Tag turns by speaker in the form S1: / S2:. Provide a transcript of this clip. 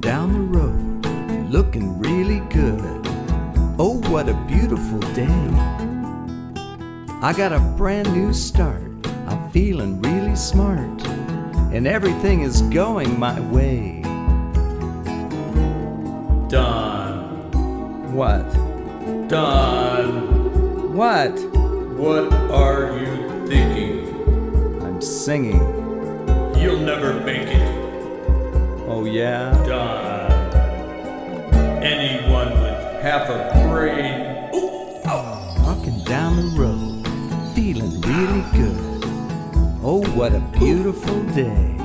S1: down the road, looking really good. Oh, what a beautiful day. I got a brand new start. I'm feeling really smart, and everything is going my way.
S2: Don.
S1: What?
S2: Don.
S1: What?
S2: What are you thinking?
S1: I'm singing.
S2: You'll never make it.
S1: Oh, yeah?
S2: Don. Anyone with half a brain. Ooh, ow.
S1: Walking down the road, feeling really good. Oh, what a beautiful day.